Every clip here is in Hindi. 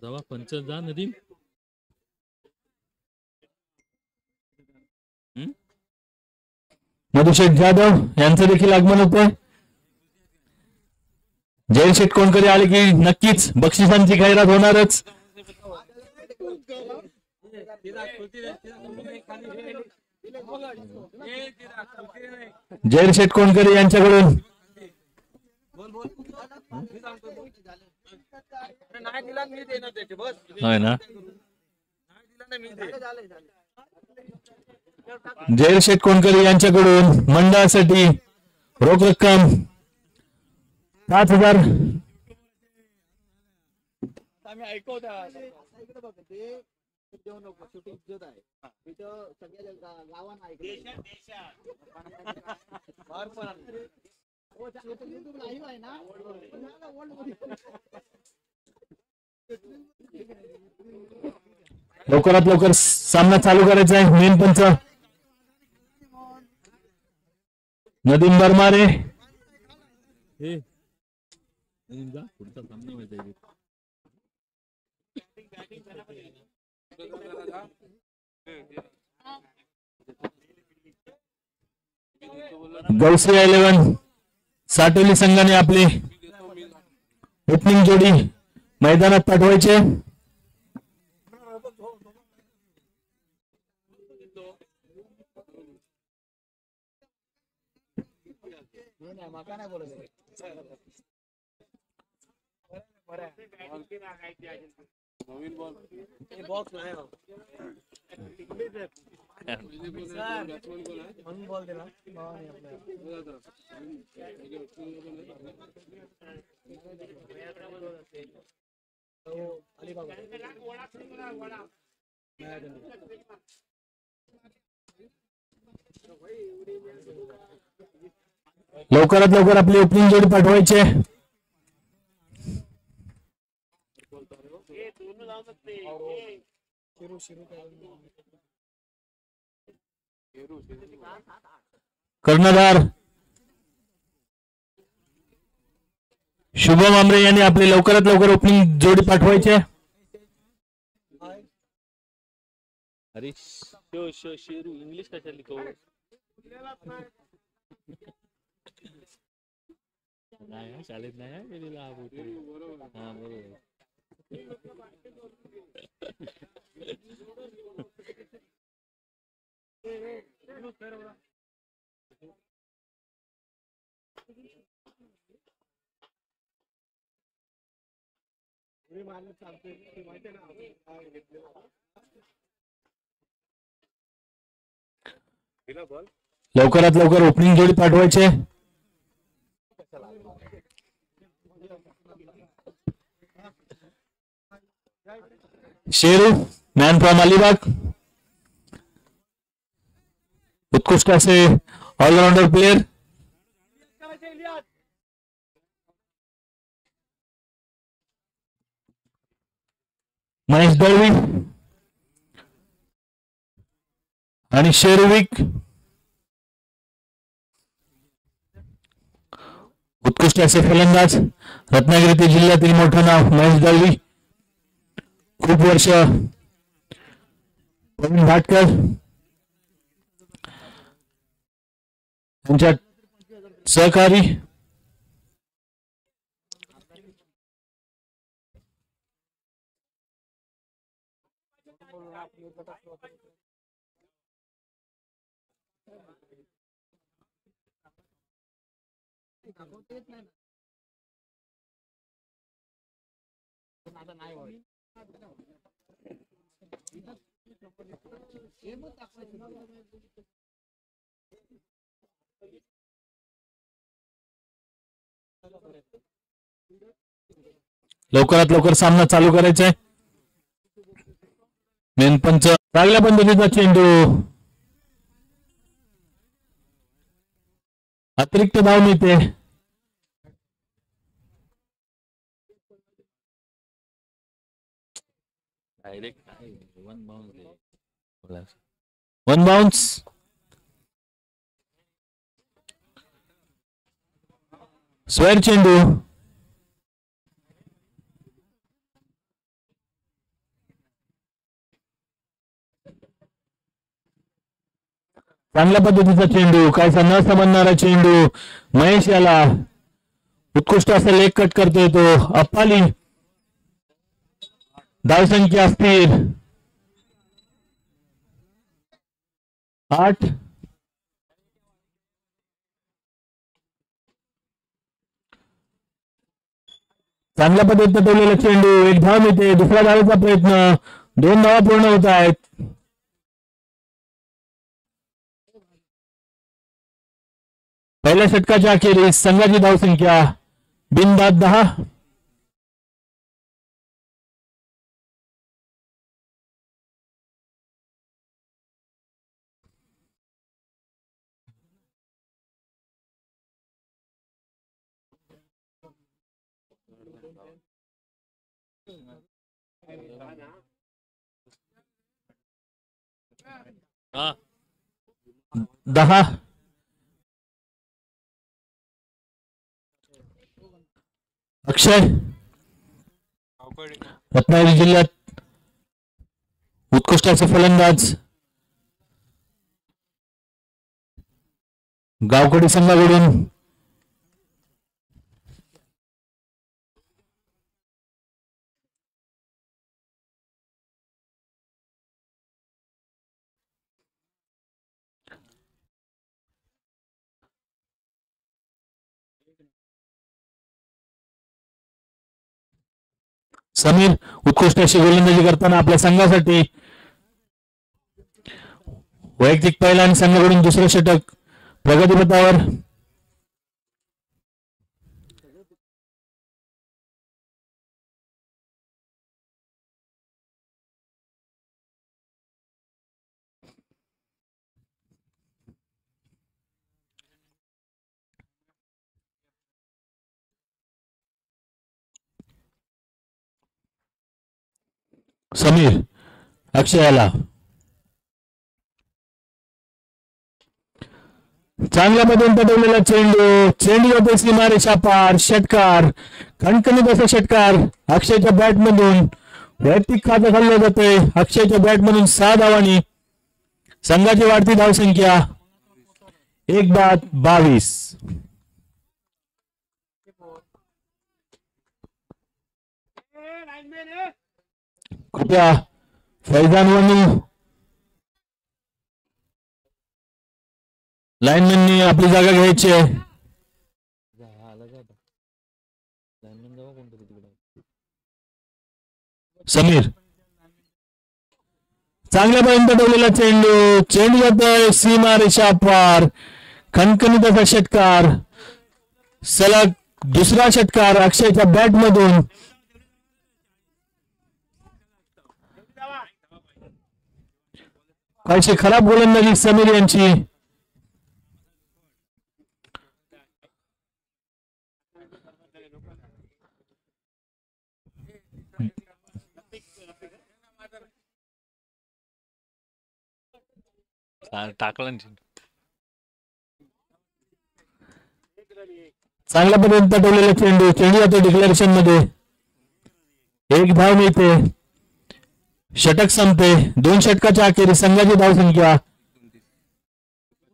जावा पंच जा नदीम. मधुशेठ जाधव यांचं देखील आगमन होतंय. जय शेठ कोणकरी आले की नक्कीच बक्षिसांची जाहिरात होणारच. जय शेठ कोणकरी यांच्याकडून होय ना. जय शेठ कोणकरी यांच्याकडून मंडळासाठी रोख रक्कम 5,000. लवकरात लवकर सामना चालू करायचा आहे. मेन पंच नदीम बरमारे. जा पुढचा सामना व्हायचा. गौसी 11 साटोली संघाने आपली ओपनिंग जोडी मैदानात पाठवायचे. लवकरात लवकर आपली ओपनिंग जोडी पाठवायचे. कर्णधार शुभम आमरे यांनी आपले लवकरात लवकर ओपनिंग जोडी पाठवायचे. अरे शेरू इंग्लिश कशा लिखो नाही शाळेत नाही गेलेला हा बरोबर. लवकरात लवकर ओपनिंग जोडी पाठवायचे. शेरू मॅन फ्रॉम अलिबाग, उत्कृष्ट असे ऑलराउंडर प्लेयर. महेश दळवी आणि शेरविक उत्कृष्ट असे फलंदाज. रत्नागिरी जिल्ह्यातील मोठं नाव महेश दळवी. खूप वर्ष प्रवीण भाटकर यांच्या सहकारी. लवकरात लवकर सामना चालू करायचा आहे. मेन पंच चांगल्या पद्धतीचा चेंडू अतिरिक्त धाव मिळते. One bounce. स्क्वेअर चेंडू चांगल्या पद्धतीचा चेंडू, कायचा न समजणारा चेंडू. महेश याला उत्कृष्ट असा लेग कट करतोय तो. अप्पाली. धावसंख्या स्थिर 8. चांगल्या पद्धतीने ठेवलेला चेंडू, एक धाव मिळते. दुसऱ्या धावेचा प्रयत्न, 2 धावा पूर्ण होत आहेत. पहिल्या षटकाच्या अखेरीस संघाची धावसंख्या बिनबाद 10. हा 10. अक्षय. रत्नागिरी जिल्ह्यात उत्कृष्ट असे फलंदाज गावकडी संघाकडून समीर उत्कृष्ट अशी गोलंदाजी करताना आपल्या संघासाठी वैयक्तिक पहिला आणि संघाकडून दुसरं षटक प्रगतीपथावर. समीर अक्षयाला चांगल्या पद्धतीने पटवलेला चेंडू होते सीमारेषा पार. षटकार, खणखणीत असा षटकार अक्षयच्या बॅट मधून वैयक्तिक खातं खाल्लं जातंय. अक्षयच्या बॅट मधून 6 धावांनी संघाची वाढती धावसंख्या 1-22. कृपया फैजान वनू लाईनमॅननी आपली जागा घ्यायची आहे. समीर चांगल्यापर्यंत ठेवलेला चेंडू जातोय सीमा रेषा पार. खणखणीत असा षटकार, सलग दुसरा षटकार अक्षयच्या बॅट मधून. काहीशी खराब गोलंदाजी समीर यांची. टाकला चांगल्या पद्धतीने पटवलेला चेंडू जातो डिक्लेरेशन मध्ये. 1 धाव मिळते. षटक संपते. 2 षटकाच्या अखेरी संघाची धावसंख्या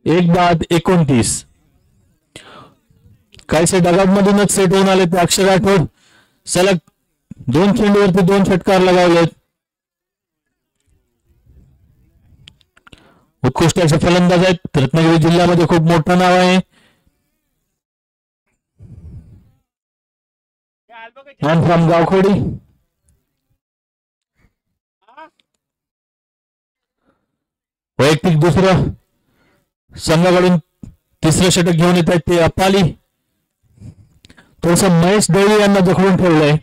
1-29. काहीसे डगआउट मधूनच सेट होऊन आले ते अक्षर राठोड. सलग 2 चेंडूवरती 2 षटकार लगावलेत. उत्कृष्ट असे फलंदाज आहेत. रत्नागिरी जिल्ह्यामध्ये खूप मोठं नाव आहे. फ्रॉम गावखोडी. वैयक्तिक दुसरं संघाकडून तिसरं षटक घेऊन येत आहेत ते अप्पाली. थोडस महेश दळवी यांना जखडून ठेवलंय.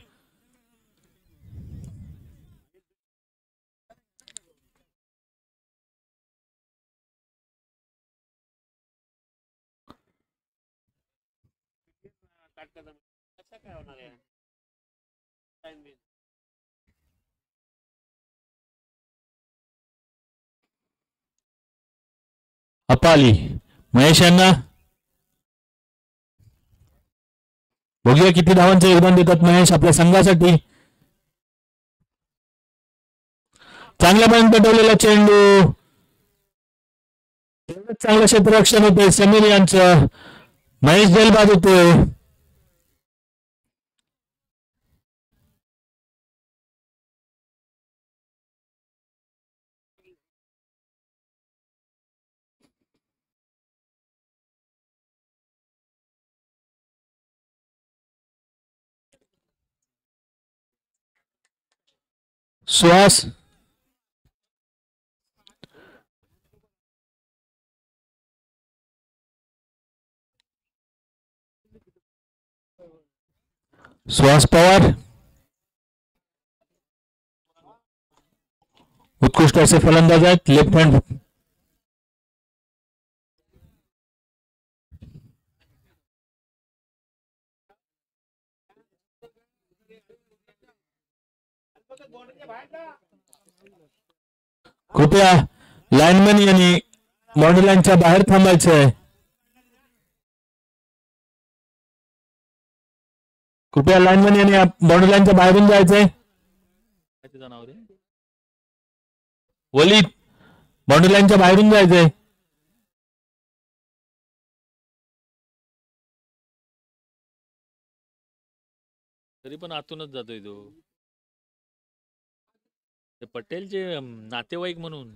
अप्पाली महेश यांना बघूया किती धावांचं योगदान देतात महेश आपल्या संघासाठी. चांगल्यापर्यंत ठेवलेला चेंडू चांगलं क्षेत्ररक्षण होते समीर यांचं. महेश जैल बाद होतोय. सुहास सुहास पवार उत्कृष्ट असे फलंदाज आहेत. लेफ्ट हँड कृपया लाईनमॅन यांनी मॉडेलांच्या बाहेर थांबायचं आहे. कृपया लाईनमॅन यांनी मॉडेलांच्या बाहेरून जायचंय. त्याचं नाव रे वलीद मॉडेलांच्या बाहेरून जायचंय. तरी पण आतूनच जातोय तो. ते पटेलचे नातेवाईक म्हणून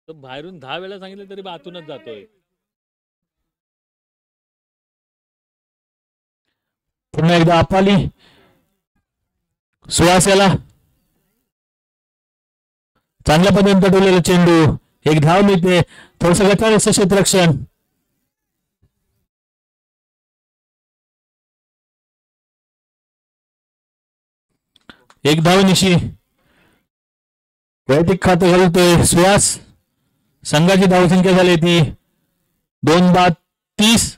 तो बाहेरून 10 वेळा सांगितलं तरी आतूनच जातोय. पुन्हा एकदा अपाली सुहास याला चांगल्या पद्धतीने पटवलेला चेंडू. एक धाव मिळते. थोडस गटार क्षेत्ररक्षण. एक धाव निशी. वैयक्तिक खातं घालतोय सुहास. संघाची धावसंख्या झाली ती 2-30.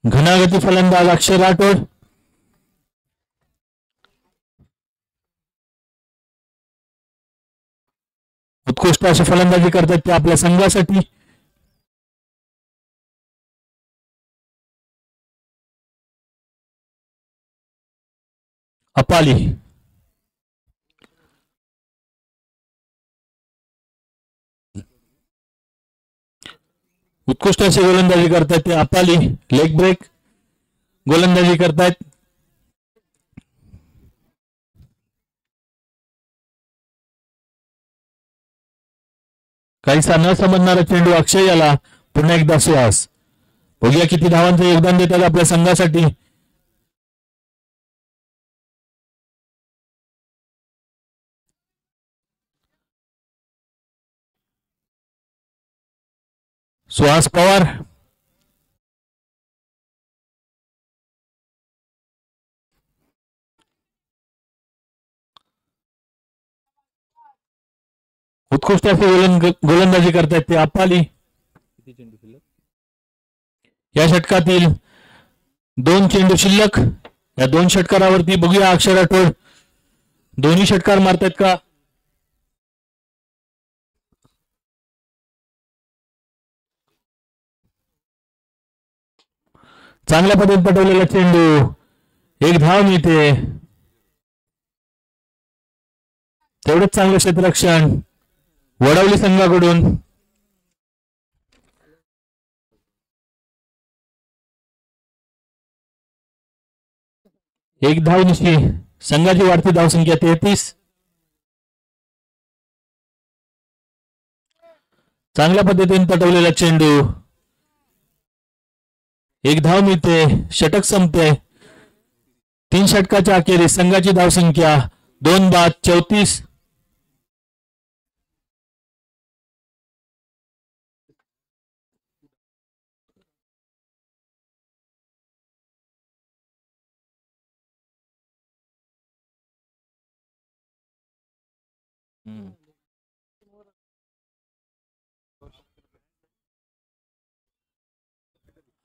घनागती फलंदाज अक्षय राठोड. उत्कृष्ट अशी फलंदाजी करतात ते आपल्या संघासाठी. अपाली उत्कृष्ट अशी गोलंदाजी करतात ते अपाली. लेग ब्रेक गोलंदाजी करतायत. काहीसा न समजणारा चेंडू अक्षय याला. पुन्हा एकदा सुहास. बघूया किती धावांचं योगदान देतात आपल्या संघासाठी. सुहास पवार उत्कृष्ट असे गोलंदाजी करतायत ते अपाली. किती चेंडू शिल्लक? या षटकातील 2 चेंडू शिल्लक. या 2 षटकारावरती बघूया अक्षय राठोड दोन्ही षटकार मारतायत का. चांगल्या पद्धतीने पटवलेला चेंडू. एक धाव मिळते. तेवढंच चांगलं क्षेत्ररक्षण वडवली संघाकडून. एक धाव निशी. संघाची वाढती धावसंख्या 33. चांगल्या पद्धतीने पटवलेला चेंडू. एक धाव मिळते. षटक संपते. 3 षटकाच्या अखेरीस संघाची धावसंख्या 2-34.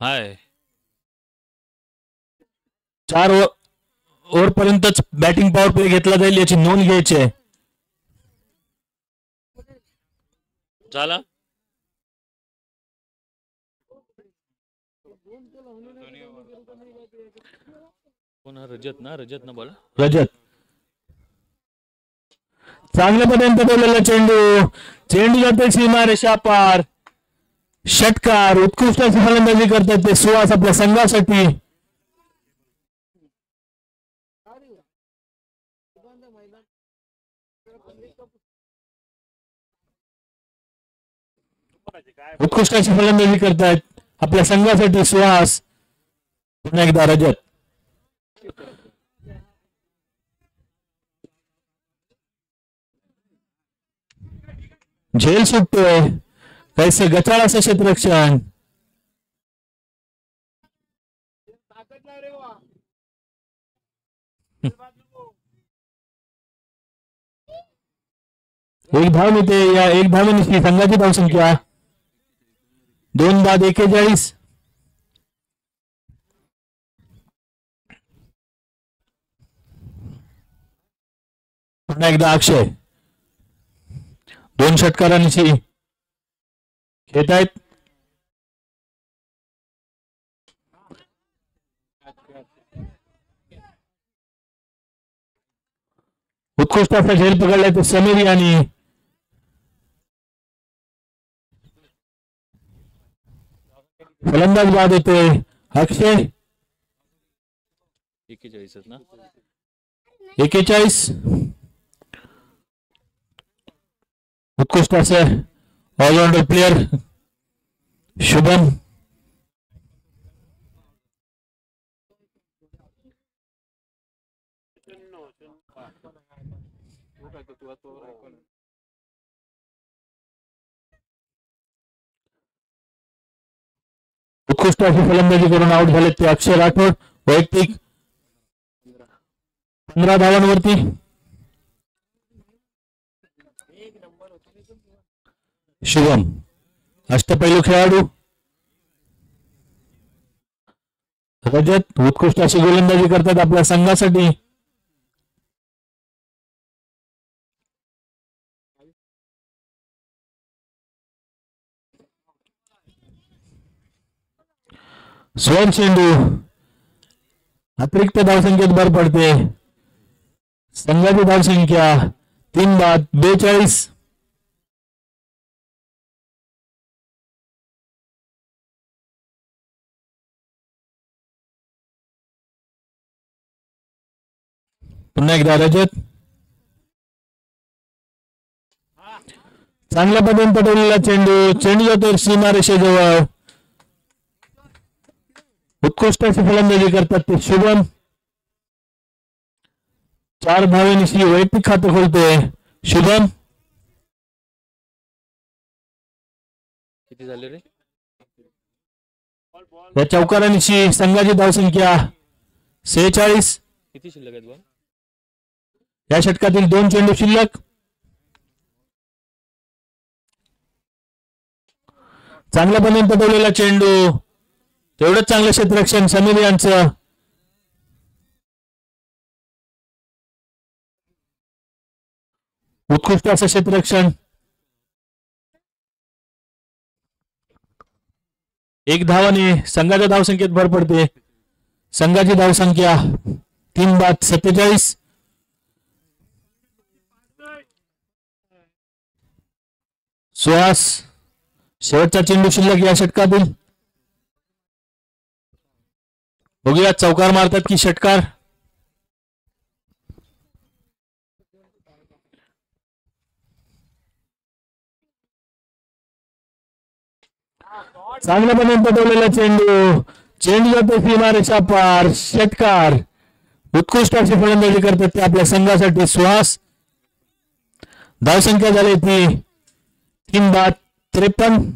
हाय 4 ओव्हर पर्यंतच बॅटिंग पॉवर प्ले घेतला जाईल याची नोंद घ्यायची आहे. झाला कोण हा? रजत ना बोला. रजत चांगल्या पद्धतीने पटवलेला चेंडू, चेंडू जाते सीमारेषा पार. षटकार उत्कृष्ट अशी फलंदाजी करतात ते सुहास आपल्या संघासाठी. उत्कृष्ट अशी फलंदाजी करतायत आपल्या संघासाठी सुहास. पुन्हा एकदा रजत. झेल सुटतोय, कैसे गचाळ असं क्षेत्ररक्षण. एक धाव मिळते. या एक धावेनिशी संघाची धावसंख्या 2 बाद 41. पुन्हा एकदा अक्षय 2 षटकारांशी खेळत आहेत. उत्कृष्ट असा झेल पकडलाय तो समीर यांनी. फलंदाज बाद होतोय अक्षय. 41 ना. 41. उत्कृष्ट असं ऑलराऊंडर प्लेयर शुभम. उत्कृष्ट अशी फलंदाजी करून आउट झाले ते अक्षय राठोड. वैयक्तिक 15 धावांवरती. शुभम अष्टपैलू खेळाडू. रजत उत्कृष्ट अशी गोलंदाजी करतात आपल्या संघासाठी. स्वयं चेंडू अतिरिक्त धावसंख्येत भर पडते. संघाची धावसंख्या 3 बाद 42. पुन्हा एकदा रजत चांगल्या पद्धतीने पटवलेला चेंडू, चेंडू जातो सीमारेषेजवळ. उत्कृष्ट अशी फलंदाजी करतात ते शुभम. 4 धावेनिशी वैयक्तिक खातं खोलतोय शुभम. किती झाले रे? या चौकारानिशी संघाची धावसंख्या 46. किती शिल्लक आहेत बॉल? या षटकातील 2 चेंडू शिल्लक. चांगल्या पद्धतीने पटवलेला चेंडू, तेवढंच चांगलं क्षेत्ररक्षण समीर यांचं. उत्कृष्ट असं क्षेत्ररक्षण. 1 धावाने संघाच्या धावसंख्येत भर पडते. संघाची धावसंख्या 3 बाद 47. सुहास शेवटचा चेंडू शिल्लक या षटकातील. बघूया चौकार मारतात की षटकार. चांगल्या पद्धतीने पटवलेला चेंडू, चेंडू जातो सीमारेषा पार. षटकार उत्कृष्ट अशी फलंदाजी करतात ते आपल्या संघासाठी सुहास. धावसंख्या झाली ती 3 बाद 53.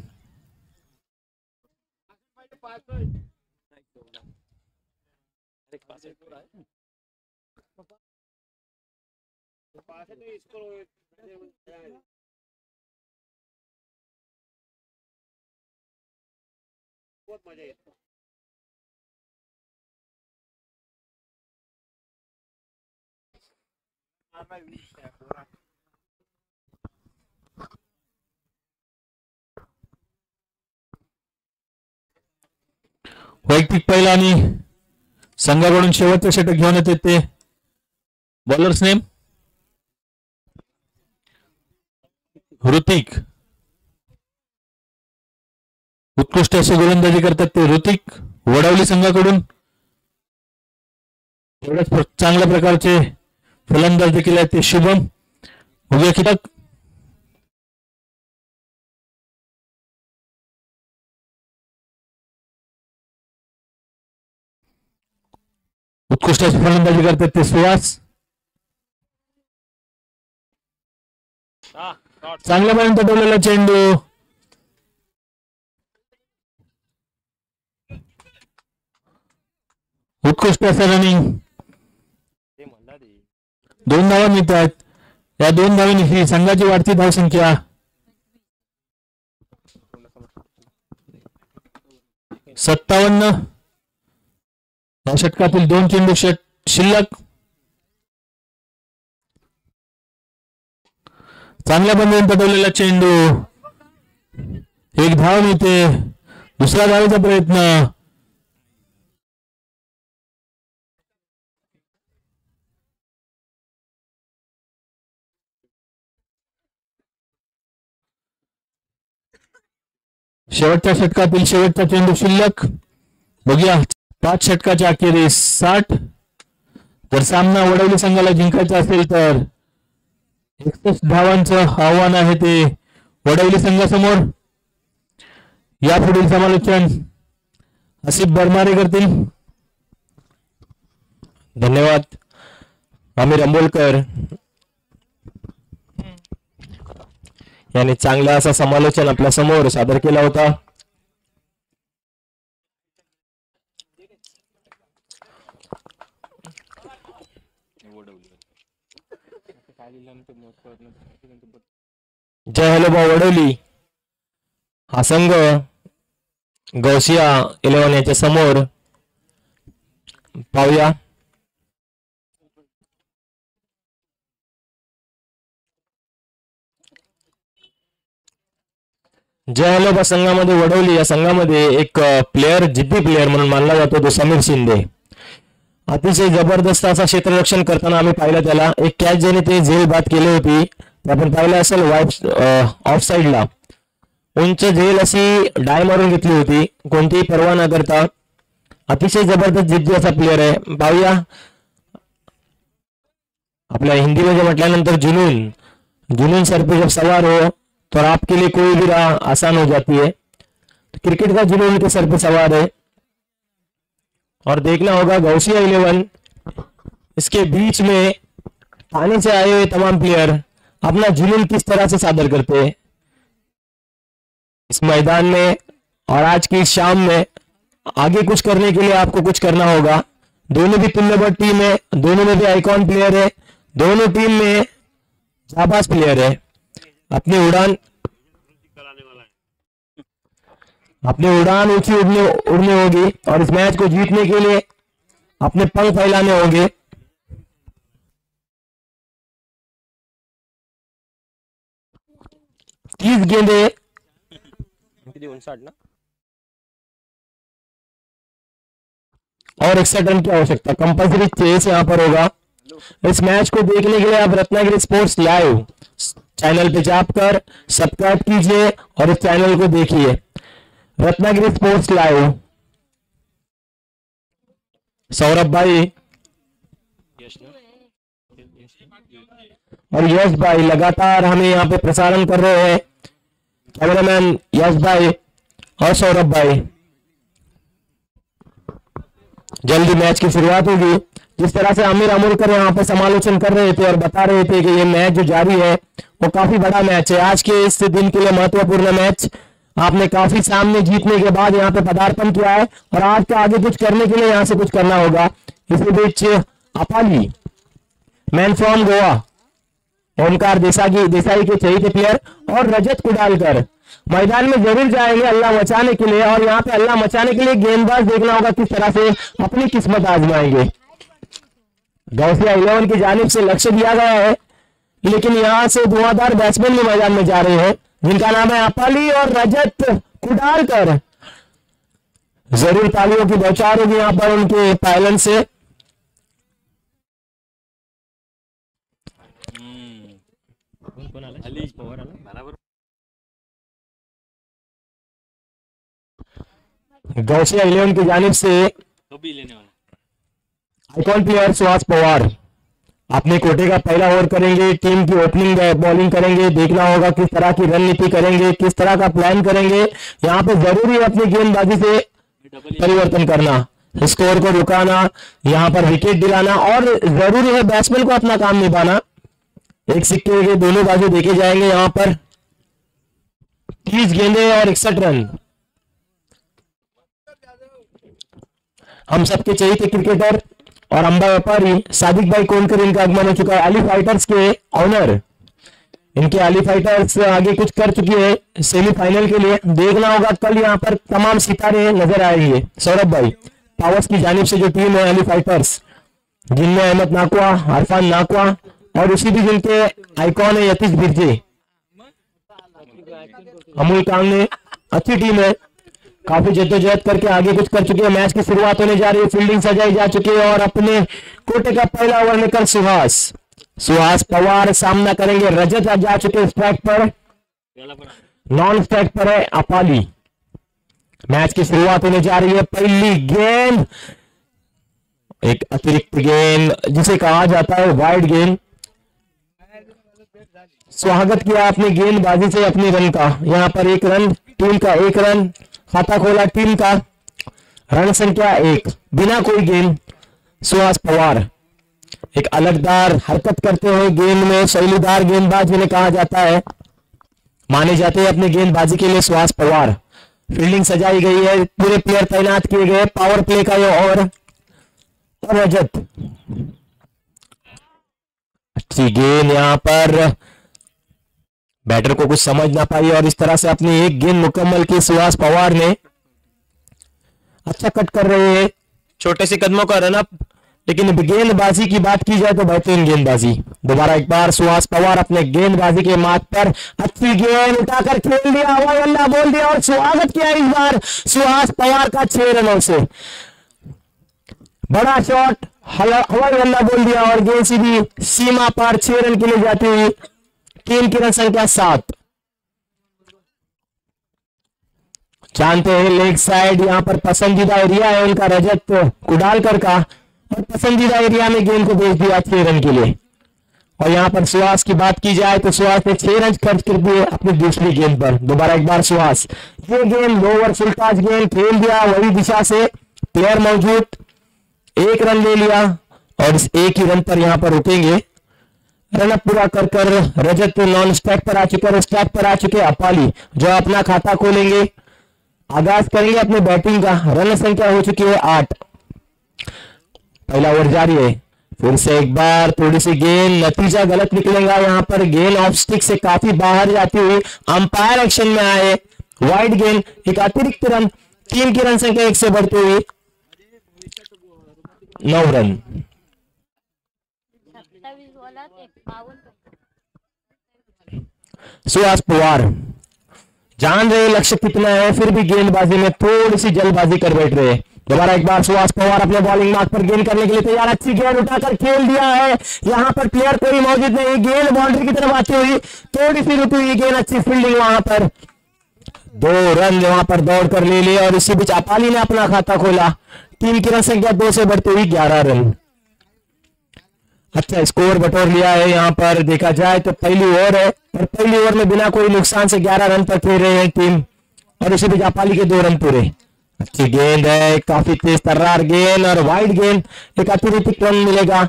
बहुत मजा येतो. वैयक्तिक पहिला आणि संघाकडून शेवटचं षटक घेऊन येते ते बॉलर्स नेम ऋतिक. उत्कृष्ट अशी गोलंदाजी करतात ते ऋतिक वडवली संघाकडून. एवढ्याच चांगल्या प्रकारचे फलंदाज देखील आहेत ते शुभम. बघूया किती उत्कृष्ट अशी फलंदाजी करतात ते सुहास. चांगल्यापर्यंत ठेवलेला चेंडू उत्कृष्ट असं रनिंग. 2 धावा मिळतात. या 2 धावांनी ही संघाची वाढती धावसंख्या 57. या षटकातील 2 चेंडू शिल्लक. चांगल्या बंदून पटवलेला चेंडू 1 धाव मिळते. दुसरा धावेचा प्रयत्न. शेवटच्या षटकातील शेवटचा चेंडू शिल्लक. बघूया 5 षटकाच्या अखेरीस 60. जर सामना वडवली संघाला जिंकायचा असेल तर 61 धावांचं आव्हान आहे ते वडवली संघासमोर. यापुढील समालोचन आसिफ बरमारे करतील. धन्यवाद आमिर अंबोलकर यांनी चांगला असा समालोचन आपल्या समोर सादर केला होता. जय हॅलोबा वडवली हा संघ गौसिया 11 याच्या समोर पाहूया. जय हॅलोबा संघामध्ये वडवली या संघामध्ये एक प्लेयर जिद्दी प्लेयर म्हणून मानला जातो तो समीर शिंदे. अतिशय जबरदस्त असा क्षेत्ररक्षण करताना आम्ही पाहिलं त्याला. एक कॅच ज्याने ते झेल बाद केली होती ते आपण पाहिलं असेल ऑफ साईडला. उंच झेल अशी डाय मारून घेतली होती कोणतीही पर्वा न करता. अतिशय जबरदस्त जिद्दी असा प्लेयर आहे. पाहूया आपल्या हिंदीमध्ये म्हटल्यानंतर जुनून जुनून सर पे जब सवार हो तो आपके लिए कोई भी राह आसान हो जाती है. क्रिकेट का जुनून के सर पे सवार है. और देखना होगा गौसिया 11 इसके बीच में थाने से आए हुए तमाम प्लेयर अपना जुनून किस तरह से सादर करते हैं इस मैदान में. और आज की शाम में आगे कुछ करने के लिए आपको कुछ करना होगा. दोनों भी तुल्यबद्ध टीम है. दोनों में भी आइकॉन प्लेयर है. दोनों टीम में जाबाज प्लेयर है. अपनी उड़ान ऊंची उड़नी होगी और इस मैच को जीतने के लिए अपने पंख फैलाने होंगे. तीस गेंदे 59 ना और 61 रन की आवश्यकता. कंपल्सरी चेस यहां पर होगा. इस मैच को देखने के लिए आप रत्नागिरी स्पोर्ट्स लाइव चैनल पे जाकर सब्सक्राइब कीजिए और इस चैनल को देखिए. Ratnagiri sports live. सौरभ भाई और यश भाई लगातार हमें यहाँ पे प्रसारण कर रहे हैं. कैमरामैन यश भाई और सौरभ भाई. जल्दी मैच की शुरुआत होगी. जिस तरह से आमिर अमोलकर यहाँ पे समालोचन कर रहे थे और बता रहे थे कि ये मैच जो जारी है वो काफी बड़ा मैच है. आज के इस दिन के लिए महत्वपूर्ण मैच. आपने काफी सामने जीतने के बाद यहाँ पे पदार्पण किया है और आज के आगे कुछ करने के लिए यहाँ से कुछ करना होगा. इसी बीच अपाली मैन फ्रॉम गोवा ओमकार देसाई के चहेते प्लेयर और रजत कुडालकर मैदान में जरूर जाएंगे अल्लाह मचाने के लिए. और यहाँ पे अल्लाह मचाने के लिए गेंदबाज देखना होगा किस तरह से अपनी किस्मत आजमाएंगे. गौसिया 11 की जानिब से लक्ष्य दिया गया है लेकिन यहाँ से धुआंधार बैट्समैन भी मैदान में जा रहे हैं जिनका नाम है अपाली और रजत कुडालकर. जरूर तालियों की बौछार होगी यहाँ पर उनके पायलन से। कोण आला? अली पवार आला बराबर. गौसिया 11 की जानिब से तो भी लेने वाला. आइकॉन प्लेयर सुहास पवार अपने कोटे का पहला ओवर करेंगे। टीम की ओपनिंग बॉलिंग करेंगे। देखना होगा किस तरह की रणनीति करेंगे, किस तरह का प्लान करेंगे। यहाँ पे जरूरी है अपनी गेंदबाजी से परिवर्तन करना, स्कोर को रुकाना, यहाँ पर विकेट दिलाना और जरूरी है बैट्समैन को अपना काम निभाना। एक सिक्के के दोनों बाजू देखे जाएंगे। यहाँ पर 30 गेंदे और 61 रन। हम सबके चहेते क्रिकेटर और अंबा व्यापारी सादिक भाई कोनकर इनका आगमन हो चुका है। अली फाइटर्स के ऑनर, इनके अली फाइटर्स आगे कुछ कर चुकी है सेमीफाइनल के लिए। देखना होगा कल यहाँ पर तमाम सितारे नजर आएंगे। सौरभ भाई पावर्स की जानिब से जो टीम है अली फाइटर्स, जिनमें अहमद नाकवा, अरफान नाकवा और उसी भी जिनके आइकॉन है यतीश बिरजे, अमूल कांगने, अच्छी टीम है। काफी जद्दोजहद करके आगे कुछ कर चुके हैं। मैच की शुरुआत होने जा रही है, फील्डिंग सजाई जा चुकी है और अपने कोटे का पहला ओवर लेकर सुहास पवार सामना करेंगे। रजत जा चुके स्ट्राइक पर, नॉन स्ट्राइक पर है अपाली। मैच की शुरुआत होने जा रही है। पहली गेंद एक अतिरिक्त गेंद जिसे कहा जाता है वाइड गेंद। स्वागत किया आपने गेंदबाजी से अपनी रन का। यहाँ पर 1 रन, टीम का 1 रन, खाता खोला टीम का। रन संख्या 1, बिना कोई गेंद। सुहास पवार एक अलगदार हरकत करते हुए गेंद में शैलीदार गेंदबाज जिन्हें कहा जाता है, माने जाते हैं अपने गेंदबाजी के लिए सुहास पवार। फील्डिंग सजाई गई है, पूरे प्लेयर तैनात किए गए। पावर प्ले का ये ओवर और रजत अच्छी गेंद। यहाँ पर बैटर को कुछ समझ ना पाई और इस तरह से अपनी एक गेंद मुकम्मल की सुहास पवार ने। अच्छा कट कर रहे हैं, छोटे से कदमों का रन अप, लेकिन गेंदबाजी की बात की जाए तो बेहतरीन गेंदबाजी। दोबारा एक बार सुहास पवार अपने गेंदबाजी के मार्ग पर अच्छी गेंद उठाकर खेल दिया, हवाई अल्लाह बोल दिया और स्वागत किया इस बार सुहास पवार का 6 रनों से। बड़ा शॉट, हवाई अल्लाह बोल दिया और गेंद सीधी सीमा पर 6 रन के लिए जाती हुई। टीम की रन संख्या 7। जानते हैं लेग साइड यहाँ पर पसंदीदा एरिया है उनका रजत कुडालकर का, और पसंदीदा एरिया में गेंद को भेज दिया 6 रन के लिए। और यहाँ पर सुहास की बात की जाए तो सुहास ने 6 रन खर्च कर दिए अपनी दूसरी गेंद पर। दोबारा एक बार सुहास, ये गेंद लोअर फुलटास गेंद खेल दिया वही दिशा से, प्लेयर मौजूद, 1 रन ले लिया और इस एक ही रन पर यहाँ पर रुकेंगे। रन पूरा कर कर रजत नॉन स्ट्राइक पर आ चुके और स्ट्राइक पर आ चुके अपाली, जो अपना खाता खोलेंगे, आगाज करेंगे अपने बैटिंग का। रन संख्या हो चुकी है 8। पहला ओवर जारी है। फिर से एक बार थोड़ी सी गेंद, नतीजा गलत निकलेगा यहाँ पर। गेंद ऑफ स्टिक से काफी बाहर जाती हुई अंपायर एक्शन में आए, वाइड गेंद, एक अतिरिक्त रन। टीम की रन संख्या 1 से बढ़ती हुई 9 रन। सुहास पवार जान रहे लक्ष्य कितना है, फिर भी गेंदबाजी में थोड़ी सी जल्दबाजी कर बैठ रहे। दोबारा एक बार सुहास पवार अपने बॉलिंग मार्ग पर गेंद करने के लिए तैयार। अच्छी गेंद उठाकर खेल दिया है, यहाँ पर प्लेयर कोई मौजूद नहीं। गेंद बाउंड्री की तरफ आती हुई थोड़ी सी रुकी हुई गेंद, अच्छी फील्डिंग वहां पर। 2 रन वहां पर दौड़ कर ले लिए और इसी बीच अपाली ने अपना खाता खोला। टीम की रन संख्या 2 से बढ़ती हुई 11 रन। अच्छा स्कोर बटोर लिया है यहाँ पर। देखा जाए तो पहली ओवर है और पहली ओवर में बिना कोई नुकसान से 11 रन पर खेल रहे हैं टीम, और इसी बीच अपाली के 2 रन पूरे। अच्छी गेंद है, काफी तेज तर्रार गेंद और वाइड गेंद, एक अतिरिक्त रन मिलेगा।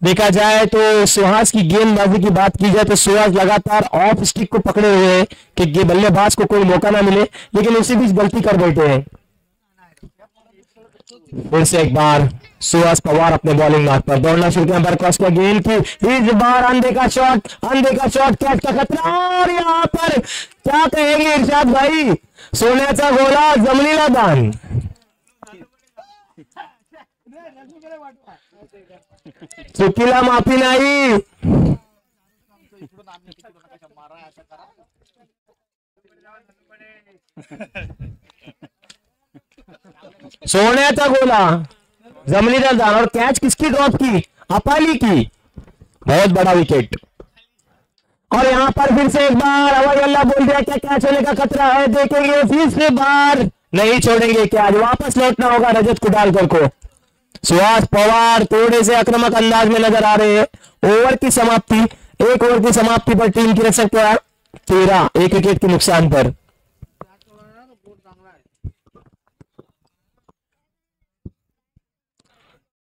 देखा जाए तो सुहास की गेंदबाजी की बात की जाए तो सुहास लगातार ऑफ स्टिक को पकड़े हुए हैं कि बल्लेबाज को कोई मौका ना मिले, लेकिन उसी बीच गलती कर बैठे हैं। फिर से एक बार सुहास पवार अपने बॉलिंग मार्ग पर दौड़ना शुरू किया। बरकॉस का गेंद की इस बार अंधे का शॉट, कैच का खतरा, और यहाँ पर क्या कहेंगे इरशाद भाई, सोन्याचा गोला जमिनीला दान। चुकीला माफी नाही। सोन्याचा गोला जमिनीला जाणार और कैच किसकी ड्रॉप की? अपाली की। बहुत बड़ा विकेट। और यहां पर फिर से एक बार हवाई अल्लाह बोल दिया क्या कैच होने का खतरा है, देखेंगे फिर से बार नहीं छोड़ेंगे क्या, वापस लौटना होगा रजत कुडालकर को। सुहास पवार थोड़े से आक्रामक अंदाज में नजर आ रहे हैं। ओवर की समाप्ति, एक ओवर की समाप्ति पर टीम की रख सकते हैं 13, एक विकेट के नुकसान पर।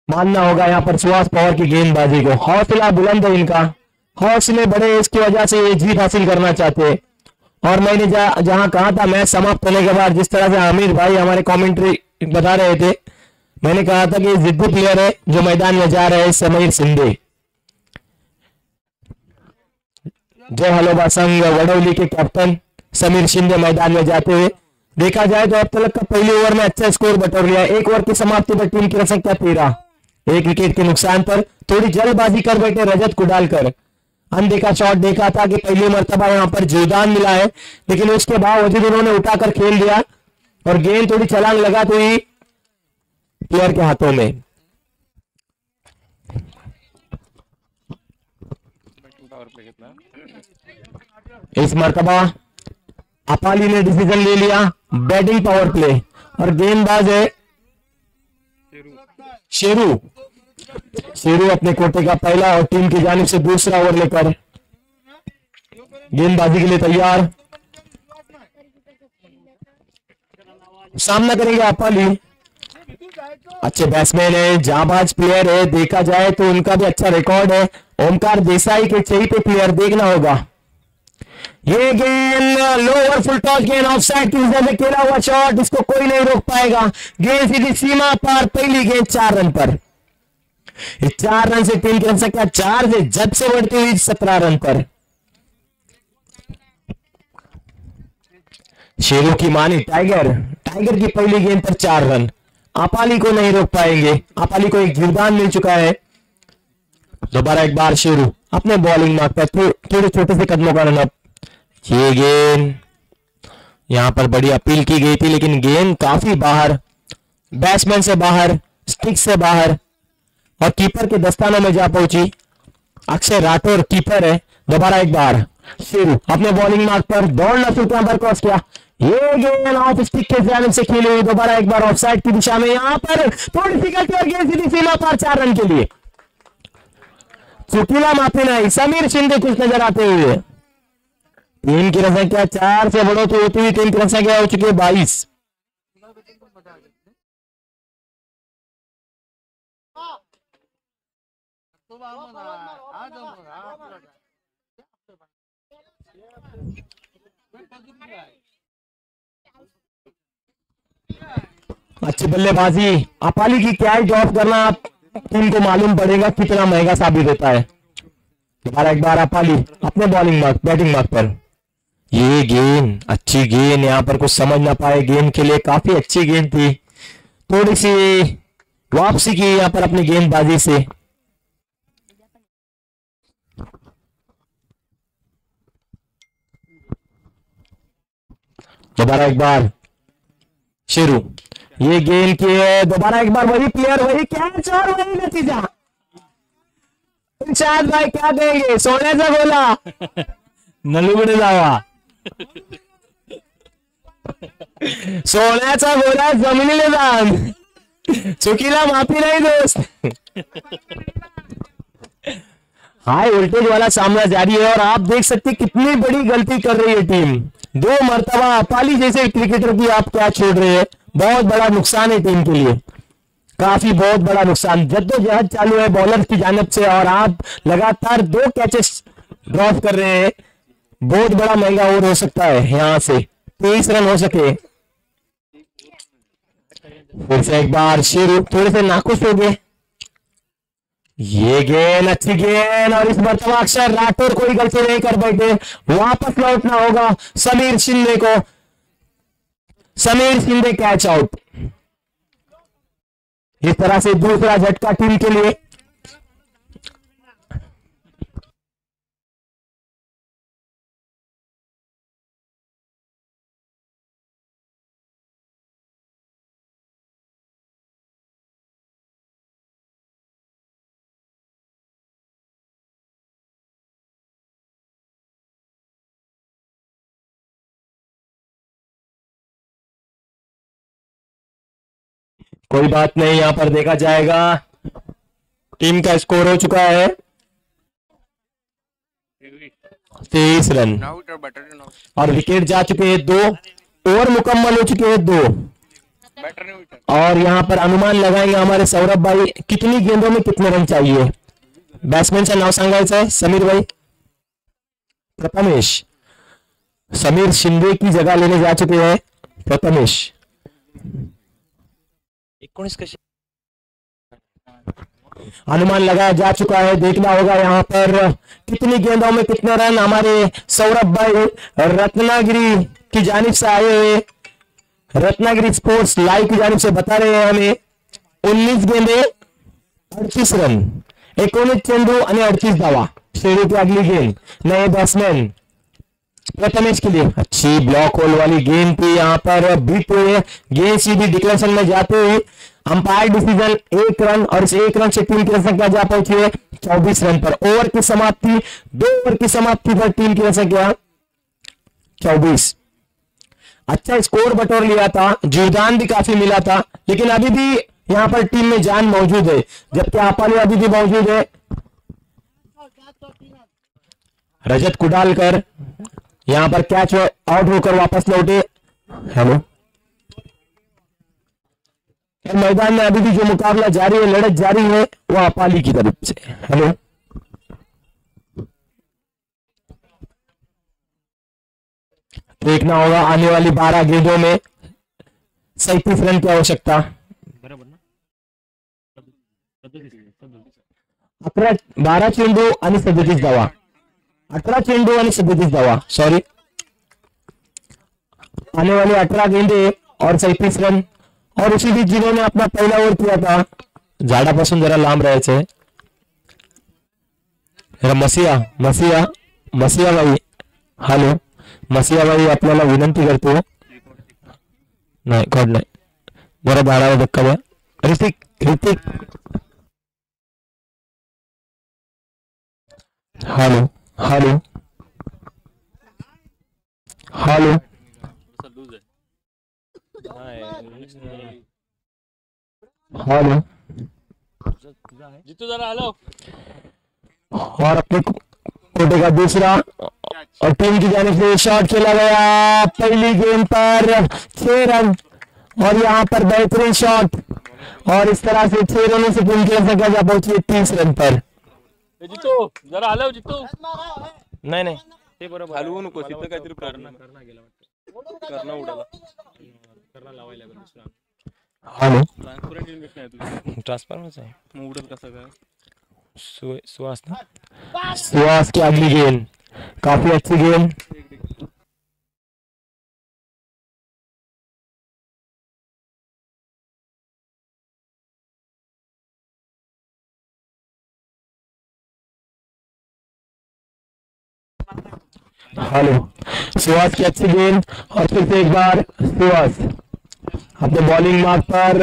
मानना होगा यहां पर सुहास पवार की गेंदबाजी को, हौसला बुलंद है इनका, हौसले बड़े, इसकी वजह से ये जीत हासिल करना चाहते हैं। और मैंने जहां कहा था मैच समाप्त होने के बाद, जिस तरह से आमिर भाई हमारे कमेंट्री बता रहे थे, मैंने कहा था कि जिद्दी प्लेयर है जो मैदान में जा रहे हैं समीर शिंदे। जय हलोबा संघ वडोली के कैप्टन समीर शिंदे मैदान में जाते हुए देखा जाए तो अब तक का पहले ओवर में अच्छा स्कोर बटोर लिया। एक ओवर की समाप्ति पर टीम की रख सकता 13, एक विकेट के नुकसान पर। थोड़ी जल्दबाजी कर बैठे रजत कुडालकर, अनदेखा शॉट देखा था कि पहली मर्तबा यहां पर जीवदान मिला है, लेकिन उसके बावजूद उन्होंने उठाकर खेल दिया और गेंद थोड़ी छलांग लगाती हुई प्लेयर के हाथों में। इस मर्तबा अपाली ने डिसीजन ले लिया बैटिंग पावर प्ले और गेंदबाज है शेरू। शेरू अपने कोटे का पहला और टीम की जानिब से दूसरा ओवर लेकर गेंदबाजी के लिए तैयार। सामना करेंगे अपाली। अच्छे बैट्समैन है, जाबाज प्लेयर है, देखा जाए तो उनका भी अच्छा रिकॉर्ड है। ओमकार देसाई के चाहिए पे प्लेयर देखना होगा। ये गेंद लोअर फुल टॉस गेंद ऑफ साइड की वजह से खेला हुआ शॉट, इसको कोई नहीं रोक पाएगा। गेंद सीधी सीमा पार, पहली गेंद 4 रन पर। 4 रन से टीम की संख्या 4 से जब से बढ़ती हुई 17 रन पर। शेरों की मानी टाइगर की पहली गेंद पर 4 रन। अपाली को नहीं रोक पाएंगे, अपाली को एक जीवदान मिल चुका है। दोबारा एक बार शेरू अपने बॉलिंग मार्क पर थोड़े छोटे से कदमों का रन अप। ये गेंद यहां पर बड़ी अपील की गई थी, लेकिन गेंद काफी बाहर, बैट्समैन से बाहर, स्टिक से बाहर और कीपर के दस्तानों में जा पहुंची। अक्षय राठौर कीपर है। दोबारा एक बार शेरू अपने बॉलिंग मार्क पर दौड़ना शुरू पर क्रॉस किया। ये गेंद ऑफ स्टिक के जानिब से खेली हुई, दोबारा एक बार ऑफसाइड की दिशा में, यहां पर थोड़ी सी गलती और गेंद सीधी सीमा पर 4 रन के लिए। चुकीला माफी नहीं, समीर शिंदे खुश नजर आते हुए। टीम की रन संख्या 4 से बढ़ोतरी होती हुई टीम की रन संख्या हो चुकी है 22। अच्छी बल्लेबाजी अपाली की, क्या ड्रॉप करना टीम को मालूम पड़ेगा कितना महंगा साबित होता है। दोबारा एक बार अपाली अपने बॉलिंग मार्क, बैटिंग मार्क पर। ये गेंद अच्छी गेंद, यहां पर कुछ समझ ना पाए, गेंद के लिए काफी अच्छी गेंद थी। थोड़ी सी वापसी की यहां पर अपनी गेंदबाजी से। दोबारा एक बार शेरू, ये गेंद की है, दोबारा एक बार वही प्लेयर, वही कैच और वही नतीजा। इरशाद भाई क्या कहेंगे? सोन्याचा गोला नलुगडे जावा, सोन्याचा गोला जमिनीला जाण, चुकीला माफी नहीं दोस्त। हाई वोल्टेज वाला सामना जारी है और आप देख सकते कितनी बड़ी गलती कर रही है टीम। 2 मर्तबा अपाली जैसे क्रिकेटर की आप क्या छोड़ रहे हैं, बहुत बड़ा नुकसान है टीम के लिए, काफी बहुत बड़ा नुकसान। जद्दोजहद चालू है बॉलर की जानिब से और आप लगातार 2 कैचेस ड्रॉप कर रहे हैं। बहुत बड़ा महंगा ओवर हो सकता है, यहां से 23 रन हो सके। फिर से एक बार शेरू थोड़े से नाखुश हो गए। ये गेंद अच्छी गेंद और इस मर्तबा अक्षर राठौर कोई गलती नहीं कर बैठे, वापस लौटना होगा समीर शिंदे को। Sameer Shinde catch out. इस तरह से दूसरा झटका टीम के लिए। कोई बात नहीं, यहाँ पर देखा जाएगा। टीम का स्कोर हो चुका है 23 रन और विकेट जा चुके हैं 2। ओवर मुकम्मल हो चुके हैं 2। और यहाँ पर अनुमान लगाएंगे हमारे सौरभ भाई कितनी गेंदों में कितने रन चाहिए। बॅट्समॅनचं नाव सांगायचं आहे समीर भाई। प्रथमेश, समीर शिंदे की जगह लेने जा चुके हैं प्रथमेश। 19 कशी अनुमान लगाया जा चुका है, देखना होगा यहाँ पर कितनी गेंदों में कितने रन। हमारे सौरभ भाई रत्नागिरी की जानिब से आए हुए, रत्नागिरी स्पोर्ट्स लाइव की जानिब से बता रहे हैं हमें 19 गेंदे 38 रन, 19 चेंडू आणि 38 धावा। श्रेणी की अगली गेंद नए बैट्समैन प्रथमेश के लिए अच्छी ब्लॉक होल वाली गेंद थी, यहाँ पर बीट हुए गेंद सीधी डिक्लेरेशन में जाते हुए अंपायर डिसीजन 1 रन और इस 1 रन से टीम की संख्या जा पहुंची है 24 रन पर। ओवर की समाप्ति 2 ओवर की समाप्ति पर टीम की संख्या 24। अच्छा स्कोर बटोर लिया था, जीवदान भी काफी मिला था, लेकिन अभी भी यहाँ पर टीम में जान मौजूद है, जबकि आपाली अभी भी मौजूद है। रजत कुडालकर यहाँ पर कैच आउट होकर वापस लौटे। हेलो, मैदान में अभी भी जो मुकाबला जारी है, लड़त जारी है, वो अपाली की तरफ से। हेलो, देखना होगा आने वाली 12 गेंदों में 37 रन की आवश्यकता। 12 चेंडू आणि 37 धावा, 18 चेंडू आणि 37 धावा, सॉरी, आने वाली 18 गेंदे और 37 रन। और उसी बीच जिन्होंने अपना पहला ओवर किया था, झाडापासून जरा लांब राहायचंय। मसिया मसिया मसिया भाई, हॅलो मसिया भाई, आपल्याला विनंती करतो, नाही कड नाही, जरा झाडाला धक्का द्या। Hrithik Hrithik, hello hello hello, hello, Jitu जरा हेलो। और अपने कोटे का दूसरा और टीम की जानिब से शॉट खेला गया पहली गेंद पर 6 रन और यहाँ पर बेहतरीन शॉट और इस तरह से 6 रनों से टीम की संख्या जा पहुंची है 30 रन पर। जीतू जरा हेलो जीतू। नहीं नहीं ते बरोबर हलवू नको, तिथं काहीतरी करणं गेला वाटतं, करणं उडाला, करणं लावायला लागेल दुसरा। हेलो, ट्रान्सपरंट इन्वेस्ट नाही तुझं, ट्रांसफॉर्मर है मग उडत कसं काय? सुहास ना, सुहास की अगली गेंद काफी अच्छी गेंद। हेलो, सुहास की अच्छी गेंद और फिर से एक बार सुहास अपने बॉलिंग मार्क पर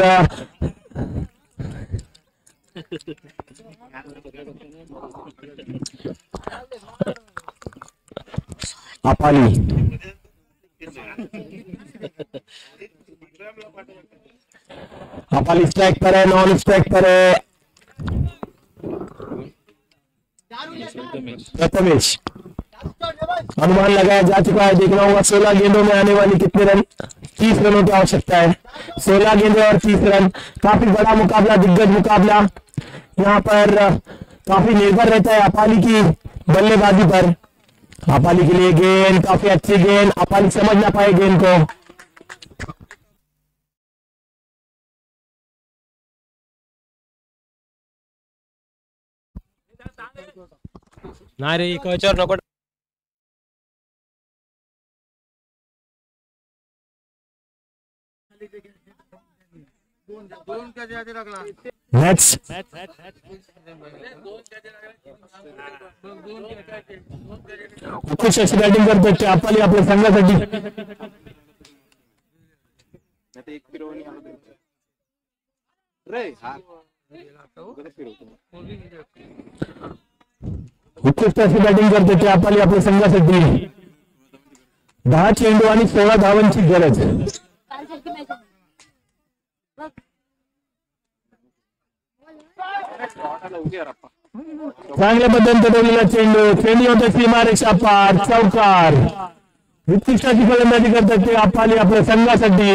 अपाली अपाली स्ट्राइक पर है, नॉन स्ट्राइक पर है प्रथमेश। अनुमान लगाया जा चुका है, देखना होगा 16 गेंदों में आने वाली कितने रन। 30 रनों की आवश्यकता है, 16 गेंदें और 30 रन। काफी बड़ा मुकाबला, दिग्गज मुकाबला, यहाँ पर काफी निर्भर रहता है अपाली की बल्लेबाजी पर। अपाली के लिए गेंद काफी अच्छी गेंद, अपाली समझ ना पाए गेंद को। नाही रे, कचर नको। नेक्स्ट खुश अशी बॅटिंग करतो अपाली आपल्या संघासाठी। उत्कृष्ट अशी बॅटिंग करते ते अपाली आपल्या संघासाठी। 10 चेंडू आणि 16 धावांची गरज। चांगल्या पद्धतीने पटवलेला चेंडू होता सीमारेषा पार, चौकार. उत्कृष्टाची फलंदाजी करतात ते अप्पाली आपल्या संघासाठी.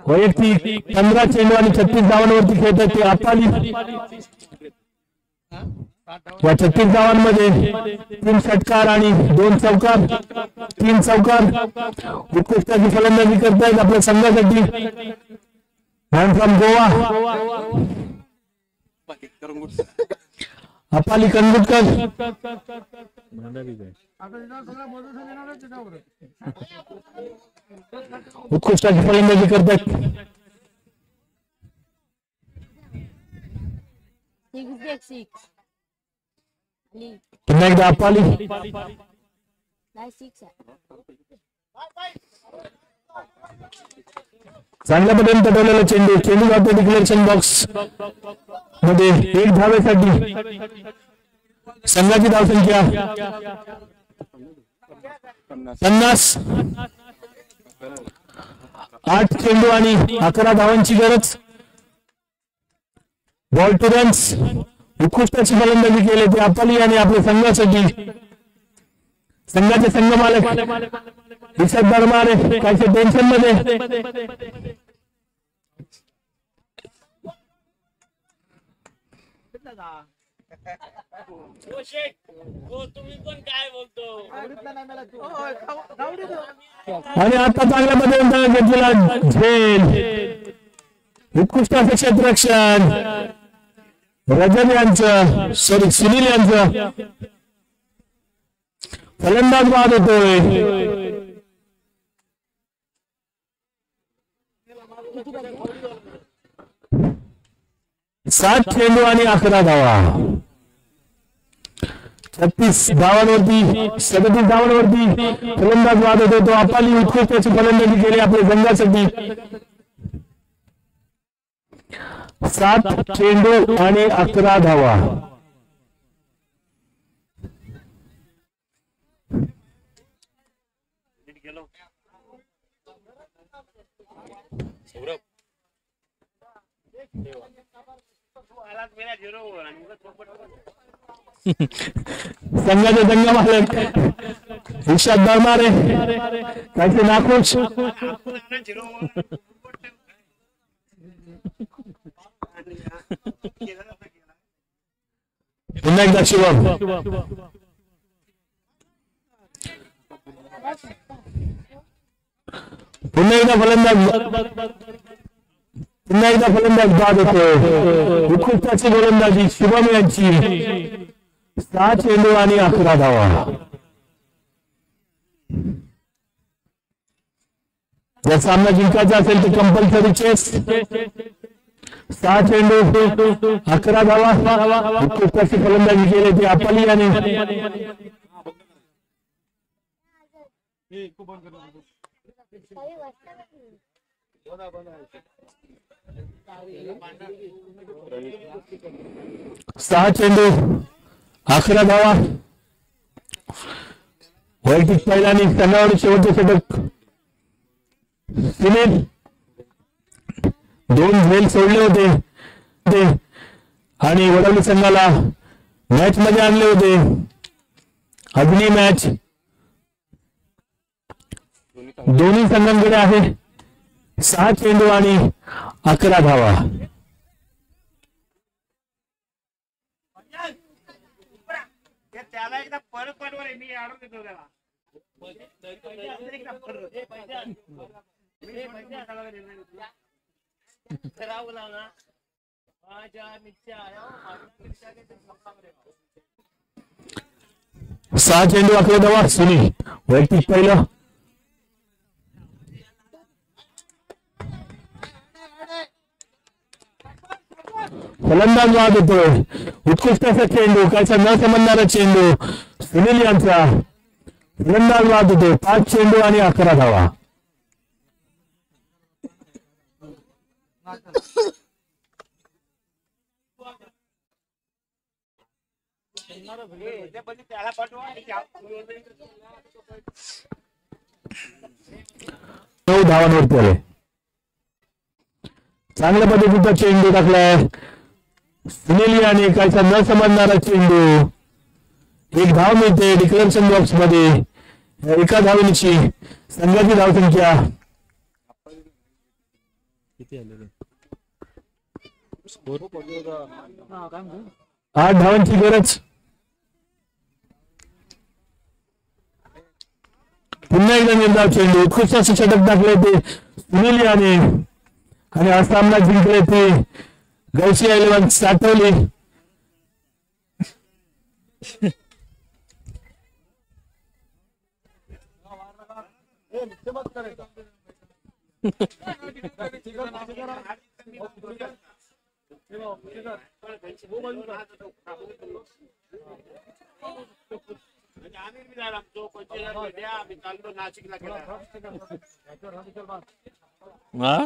वैयक्तिक 15 चेंडू आणि 36 धावांवरती खेळतात ते अप्पाली. या 36 धावांमध्ये 3 षटकार आणि 2 चौकार, 3 चौकार. उत्कृष्टाची फलंदाजी करतायत आपल्या संघासाठी. फ्रॉम गोवा अप्पाली कंदुटकर. उत्कृष्टाची फलंदाजी करतात. पुन्हा एकदा अप्पाली. चांगल्या पद्धतीने पटवलेला चेंडू जातो डिक्लेरेशन बॉक्स मध्ये. 1 धावेसाठी संघाची धावसंख्या 50. 8 चेंडू आणि 11 धावांची गरज. Ball two runs. उत्कृष्टाची फलंदाजी केली ते अप्पाली आणि आपल्या संघासाठी. संघाचे संघ मालक रिषभ बर्मारे काहीसे टेन्शन मध्ये. आणि आता चांगल्या पद्धतीने घेतलेला झेल. उत्कृष्ट असं क्षेत्ररक्षण रजत यांचं, सुनील यांचं. फलंदाज बाद होतोय. 7 चेंडू आणि 11 धावा. 36 धावांवरती 37 धावांवरती फलंदाज बाद होतो तो अप्पाली. उत्कृष्ट फलंदाजी केली आपल्या संघासाठी. 7 चेंडू आणि 11 धावा. संघाचे संघ मालक रिषभ बर्मारे काहीसे नाखुश. पुन्हा एकदा शिवम. पुन्हा एकदा फलंदाज बाद होतो. उत्कृष्टाची गोलंदाजी शिवम यांची. 6 चेंडू आणि 11 धावा. जर सामना जिंकायचा असेल तर कंपल्सरी चेस. 6 चेंडू 11 धावा. उत्कृष्टाची फलंदाजी केली ती अप्पाली याने. सहा चेंडू 11 धावा. वैयक्तिक पहिल्याने संघावर शेवटचे षटक. सुनील 2 झेल सोडले होते आणि वडवली संघाला मॅच मध्ये आणले होते. अग्नि मॅच दोन्ही संघांकडे आहे. 6 चेंडू आणि 11 धावा. त्याला एकदा परत पाठवा मी आडून देतो त्याला. सहा चेंडू 11 धावा. सुनील वैयक्तिक पहिलं. फलंदाज बाद होतोय. उत्कृष्ट असा चेंडू कायचा न समजणारा चेंडू सुनील यांचा. फलंदाज बाद होतो. 5 चेंडू आणि 11 धावा. त्याला पाठवा. 9 धावांवरती आले. चांगल्या पद्धतीचा चेंडू टाकलाय सुनील याने कायचा न समजणारा चेंडू. एक धाव मिळते डिक्लेरेशन बॉक्स मध्ये. एका धावेची संघाची धावसंख्या 8 धावांची गरज. पुन्हा एकदा निर्धाव चेंडू उत्कृष्ट असे षटक टाकले ते सुनील याने आणि हा सामना जिंकले ते गौसी 11 साठवली. आम्ही बी जाणार आमचो कोणच्या द्या आम्ही चाललो नाशिकला गेला हा